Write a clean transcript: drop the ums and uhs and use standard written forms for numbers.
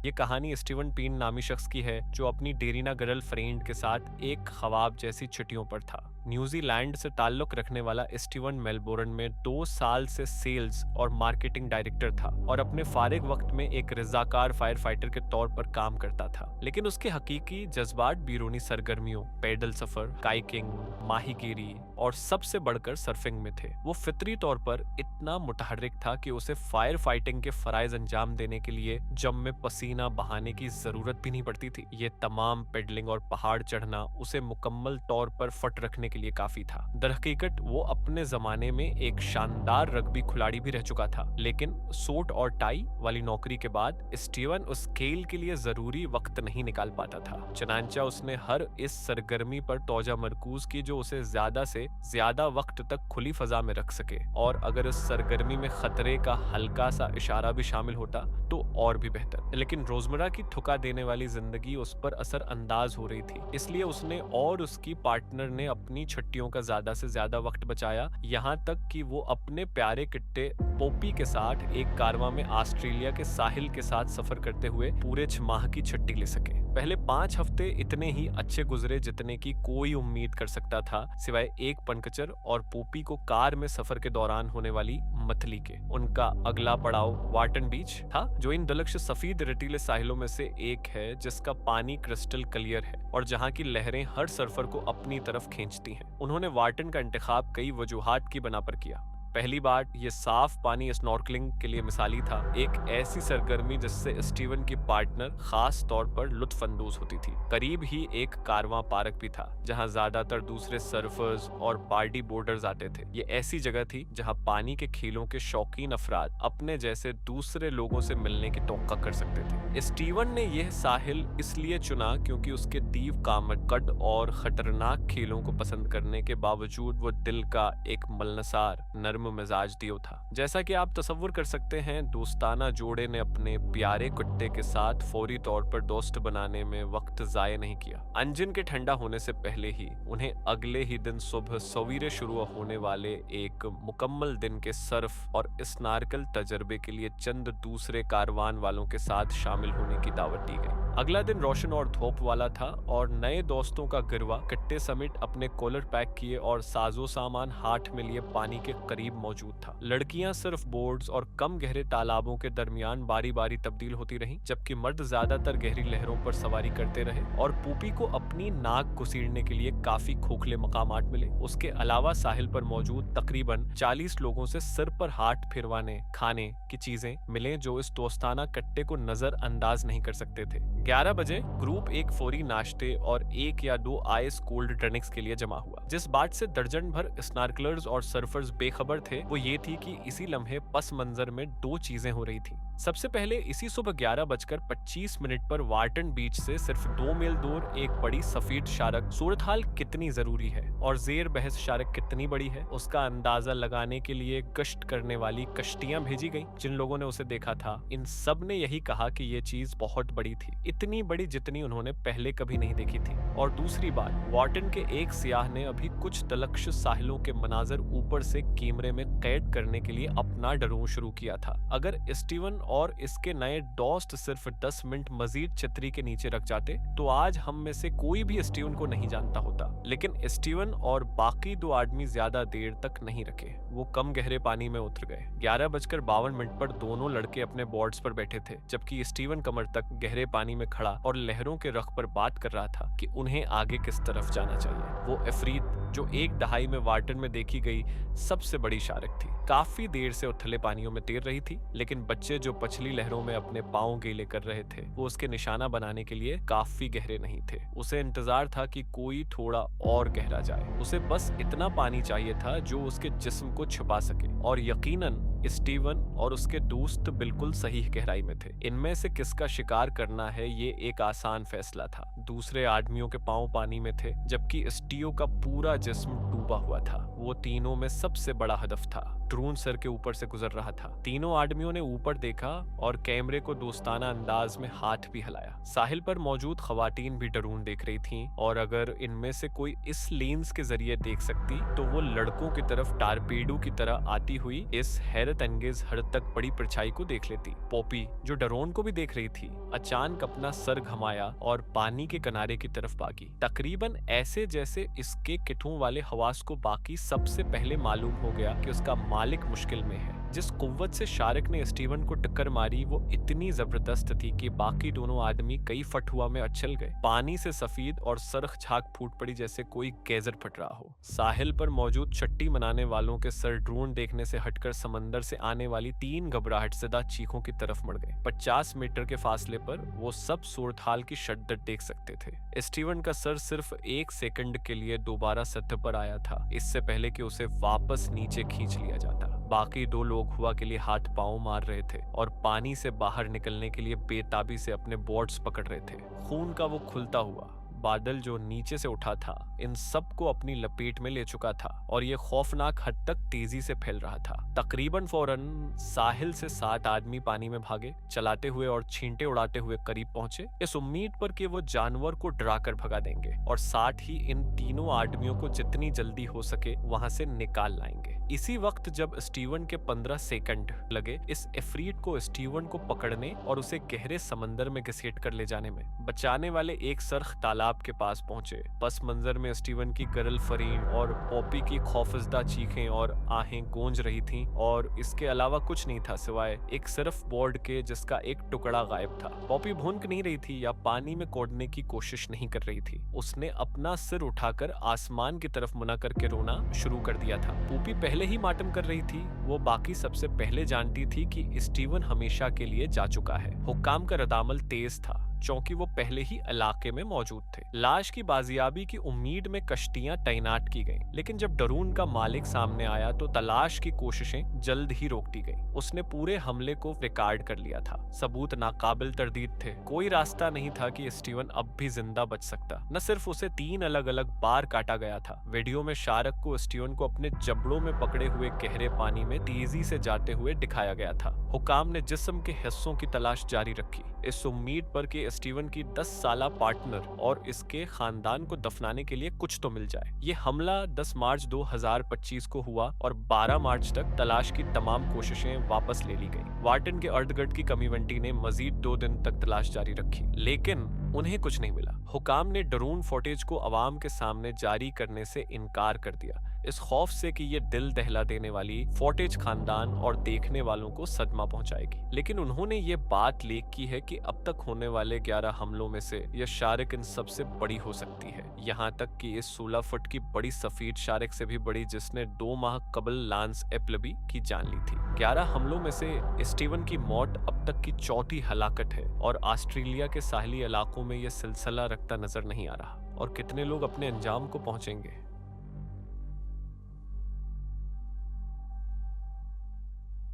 ये कहानी स्टीवन पीन नामी शख्स की है जो अपनी डेरिना गर्ल फ्रेंड के साथ एक ख्वाब जैसी छुट्टियों पर था। न्यूजीलैंड से ताल्लुक रखने वाला स्टीवन मेलबोर्न में 2 साल से सेल्स और मार्केटिंग डायरेक्टर था और अपने फारिग वक्त में एक रजाकार फायर फाइटर के तौर पर काम करता था। लेकिन उसके हकीकी जज्बात बैरूनी सरगर्मियों, पैदल सफर, काइकिंग, माहीगीरी और सबसे बढ़कर सर्फिंग में थे। वो फितरी तौर पर इतना मुतहर्रिक था कि उसे फायर फाइटिंग के फराइज अंजाम देने के लिए जम में पसीना बहाने की जरूरत भी नहीं पड़ती थी। ये तमाम पेडलिंग और पहाड़ चढ़ना उसे मुकम्मल तौर पर फट रखने के लिए काफी था। दरहकीकत वो अपने जमाने में एक शानदार रग्बी खिलाड़ी भी रह चुका था, लेकिन सूट और टाई वाली नौकरी के बाद स्टीवन उस खेल के लिए जरूरी वक्त नहीं निकाल पाता था। चनांचा उसने हर इस सरगर्मी पर तौजा मरकूज की जो उसे ज्यादा से ज्यादा वक्त तक खुली फजा में रख सके, और अगर इस सरगर्मी में खतरे का हल्का सा इशारा भी शामिल होता तो और भी बेहतर। लेकिन रोजमर्रा की थुका देने वाली जिंदगी उस पर असर अंदाज हो रही थी, इसलिए उसने और उसकी पार्टनर ने अपनी छुट्टियों का ज्यादा से ज्यादा वक्त बचाया, यहाँ तक कि वो अपने प्यारे किट्टे पोपी के साथ एक कारवां में ऑस्ट्रेलिया के साहिल के साथ सफर करते हुए पूरे 6 माह की छुट्टी ले सके। पहले 5 हफ्ते इतने ही अच्छे गुजरे जितने की कोई उम्मीद कर सकता था, सिवाय एक पनकचर और पोपी को कार में सफर के दौरान होने वाली मतली के। उनका अगला पड़ाव वाटन बीच था, जो इन दुलक्ष सफेद रेतीले साहिलों में से एक है जिसका पानी क्रिस्टल क्लियर है और जहां की लहरें हर सर्फर को अपनी तरफ खींचती हैं। उन्होंने वाटन का इंतखाब कई वजूहात की बना पर किया। पहली बात, ये साफ पानी स्नॉर्कलिंग के लिए मिसाली था, एक ऐसी सरगर्मी जिससे स्टीवन की पार्टनर खास तौर पर लुत्फानंदोज होती थी। करीब ही एक कारवां पार्क भी था जहां ज्यादातर दूसरे सर्फर्स और पार्टी बोर्डर्स आते थे। ये ऐसी जगह थी जहां पानी के खेलों के शौकीन अफराद अपने जैसे दूसरे लोगों से मिलने की तौक्का कर सकते थे। स्टीवन ने यह साहिल इसलिए चुना क्योंकि उसके दीव कामत कद और खतरनाक खेलों को पसंद करने के बावजूद वो दिल का एक मलनसार नर्म मिजाज दियो था। जैसा कि आप तसव्वुर कर सकते हैं, दोस्ताना जोड़े ने अपने प्यारे कुत्ते के साथ फौरी तौर पर दोस्त बनाने में वक्त जाया नहीं किया। इंजन के ठंडा होने से पहले ही उन्हें अगले ही दिन सुबह सवेरे शुरू होने वाले एक मुकम्मल दिन के सर्फ और स्नॉर्कल तजर्बे के लिए चंद दूसरे कारवान वालों के साथ शामिल होने की दावत दी गई। अगला दिन रोशन और धूप वाला था और नए दोस्तों का गिरवा कट्टे समेत अपने कॉलर पैक किए और साजो सामान हाथ में लिए पानी के करीब मौजूद था। लड़कियां सिर्फ बोर्ड्स और कम गहरे तालाबों के दरमियान बारी बारी तब्दील होती रहीं, जबकि मर्द ज्यादातर गहरी लहरों पर सवारी करते रहे और पूपी को अपनी नाक घुसीड़ने के लिए काफी खोखले मकामात मिले। उसके अलावा साहिल पर मौजूद तकरीबन 40 लोगों से सिर पर हाथ फिरवाने खाने की चीजें मिले जो इस दोस्ताना कट्टे को नजर अंदाज नहीं कर सकते थे। 11 बजे ग्रुप एक फौरी नाश्ते और 1 या 2 आइस कोल्ड ड्रिंक्स के लिए जमा हुआ। जिस बात से दर्जन भर स्नॉर्कलर्स और सर्फर्स बेखबर थे वो ये थी कि इसी लम्हे पस मंजर में 2 चीजें हो रही थी। सबसे पहले इसी सुबह 11:25 पर वाटन बीच से सिर्फ 2 मील दूर एक बड़ी सफेद शार्क सूरत हाल कितनी जरूरी है और जेर बहस शार्क कितनी बड़ी है उसका अंदाजा लगाने के लिए गश्त करने वाली कश्तियां भेजी गई। जिन लोगों ने उसे देखा था इन सब ने यही कहा कि ये चीज बहुत बड़ी थी, इतनी बड़ी जितनी उन्होंने पहले कभी नहीं देखी थी। और दूसरी बात, वाटन के एक सियाह ने अभी कुछ तलक्ष साहिलों के मनाजर ऊपर से कैमरे में कैद करने के लिए अपना ड्रोन शुरू किया था। अगर स्टीवन और इसके नए दोस्त सिर्फ 10 मिनट मजीद छतरी के नीचे रख जाते तो आज हम में से कोई भी स्टीवन को नहीं जानता होता। लेकिन स्टीवन और बाकी 2 आदमी ज्यादा देर तक नहीं रखे, वो कम गहरे पानी में उतर गए। 11:52 पर दोनों लड़के अपने बोर्ड्स पर बैठे थे, जबकि स्टीवन कमर तक गहरे पानी में खड़ा और लहरों के रख पर बात कर रहा था कि उन्हें आगे किस तरफ जाना चाहिए। वो अफरीद जो एक दहाई में वाटन में देखी गई सबसे बड़ी शार्क थी, काफी देर से उथले पानियों में तैर रही थी, लेकिन बच्चे जो पछली लहरों में अपने पांव गीले कर रहे थे वो उसके निशाना बनाने के लिए काफी गहरे नहीं थे। उसे इंतजार था कि कोई थोड़ा और गहरा जाए। उसे बस इतना पानी चाहिए था जो उसके जिस्म को छुपा सके, और यकीनन स्टीवन और उसके दोस्त बिल्कुल सही गहराई में थे। इनमें से किसका शिकार करना है ये एक आसान फैसला था। दूसरे आदमियों के पांव पानी में थे, जबकि स्टीव का पूरा जिस्म डूबा हुआ था। वो तीनों में सबसे बड़ा हदफ था। ड्रोन सर के ऊपर से गुजर रहा था। तीनों आदमियों ने ऊपर देखा और कैमरे को दोस्ताना अंदाज में हाथ भी हिलाया। साहिल पर मौजूद खवातीन भी ड्रोन देख रही थीं, और अगर इनमें से कोई इस लेंस के जरिए देख सकती तो वो लड़कों की तरफ टारपीडो की तरह आती हुई इस हैरत हैरत अंगेज हद तक बड़ी परछाई को देख लेती। पॉपी, जो डरोन को भी देख रही थी, अचानक अपना सर घुमाया और पानी के किनारे की तरफ भागी, तकरीबन ऐसे जैसे इसके किटों वाले हवास को बाकी सबसे पहले मालूम हो गया कि उसका मालिक मुश्किल में है। जिस कुव्वत से शारिक ने स्टीवन को टक्कर मारी वो इतनी जबरदस्त थी कि बाकी दोनों आदमी कई फट हुआ में अचल गए। पानी से सफेद और सरख झाग फूट पड़ी जैसे कोई गैजर फट रहा हो। साहिल पर मौजूद छट्टी मनाने वालों के सर ड्रोन देखने से हटकर समंदर से आने वाली 3 घबराहट ज़दा चीखों की तरफ मुड़ गए। 50 मीटर के फासले पर वो सब सूरत-हाल की शद्दत देख सकते थे। स्टीवन का सर सिर्फ 1 सेकंड के लिए दोबारा सतह पर आया था, इससे पहले कि उसे वापस नीचे खींच लिया जाता। बाकी 2 लोग हुआ के लिए हाथ पांव मार रहे थे और पानी से बाहर निकलने के लिए बेताबी से अपने बोर्ड्स पकड़ रहे थे। खून का वो खुलता हुआ बादल जो नीचे से उठा था इन सबको अपनी लपेट में ले चुका था और ये खौफनाक हद तक तेजी से फैल रहा था। तकरीबन फौरन साहिल से 7 आदमी पानी में भागे, चलाते हुए और छींटे उड़ाते हुए करीब पहुंचे, इस उम्मीद पर कि वो जानवर को डराकर भगा देंगे और साथ ही इन तीनों आदमियों को जितनी जल्दी हो सके वहां से निकाल लाएंगे। इसी वक्त जब स्टीवन के 15 सेकंड लगे इस इफरीट को स्टीवन को पकड़ने और उसे गहरे समंदर में घसीट कर ले जाने में, बचाने वाले एक सरख तालाब के पास पहुंचे। पस मंजर में स्टीवन की गरल फरीन और पॉपी की खौफजदा चीखें और आहें गूंज रही थीं और इसके अलावा कुछ नहीं था सिवाय एक सर्फ बोर्ड के जिसका एक टुकड़ा गायब था। पॉपी भूनक नहीं रही थी या पानी में कूदने की कोशिश नहीं कर रही थी। उसने अपना सिर उठाकर आसमान की तरफ मुना करके रोना शुरू कर दिया था। पॉपी पहले ही मातम कर रही थी। वो बाकी सबसे पहले जानती थी कि स्टीवन हमेशा के लिए जा चुका है। हुक्काम का रद्दामल तेज था क्योंकि वो पहले ही इलाके में मौजूद थे। लाश की बाजियाबी की उम्मीद में कश्तियां तैनात की गईं, लेकिन जब डरून का मालिक सामने आया तो तलाश की कोशिशें जल्द ही रोक दी गईं। उसने पूरे हमले को रिकॉर्ड कर लिया था। सबूत नाकाबिल तरदीद थे। कोई रास्ता नहीं था कि स्टीवन अब भी जिंदा बच सकता। न सिर्फ उसे 3 अलग अलग बार काटा गया था। वीडियो में शारक को स्टीवन को अपने जबड़ों में पकड़े हुए गहरे पानी में तेजी से जाते हुए दिखाया गया था। हुकाम ने जिस्म के हिस्सों की तलाश जारी रखी, इस उम्मीद पर कि स्टीवन की 10 साला पार्टनर और इसके खानदान को दफनाने के लिए कुछ तो मिल जाए। ये हमला 10 मार्च 2025 को हुआ और 12 मार्च तक तलाश की तमाम कोशिशें वापस ले ली गई। वार्टन के अर्धगर्द की कमीवंटी ने मजीद 2 दिन तक तलाश जारी रखी, लेकिन उन्हें कुछ नहीं मिला। हुकाम ने ड्रोन फुटेज को अवाम के सामने जारी करने से इनकार कर दिया, इस खौफ से कि ये दिल दहला देने वाली फुटेज खानदान और देखने वालों को सदमा पहुंचाएगी। लेकिन उन्होंने ये बात लीक की है कि अब तक होने वाले 11 हमलों में से यह शारिक इन सबसे बड़ी हो सकती है। यहाँ तक कि इस 16 फुट की बड़ी सफेद शारिक से भी बड़ी जिसने 2 माह कबल लांस एप्लबी की जान ली थी। 11 हमलों में से स्टीवन की मौत अब तक की चौथी हलाकत है और ऑस्ट्रेलिया के साहली इलाकों में यह सिलसिला रखता नजर नहीं आ रहा। और कितने लोग अपने अंजाम को पहुंचेंगे।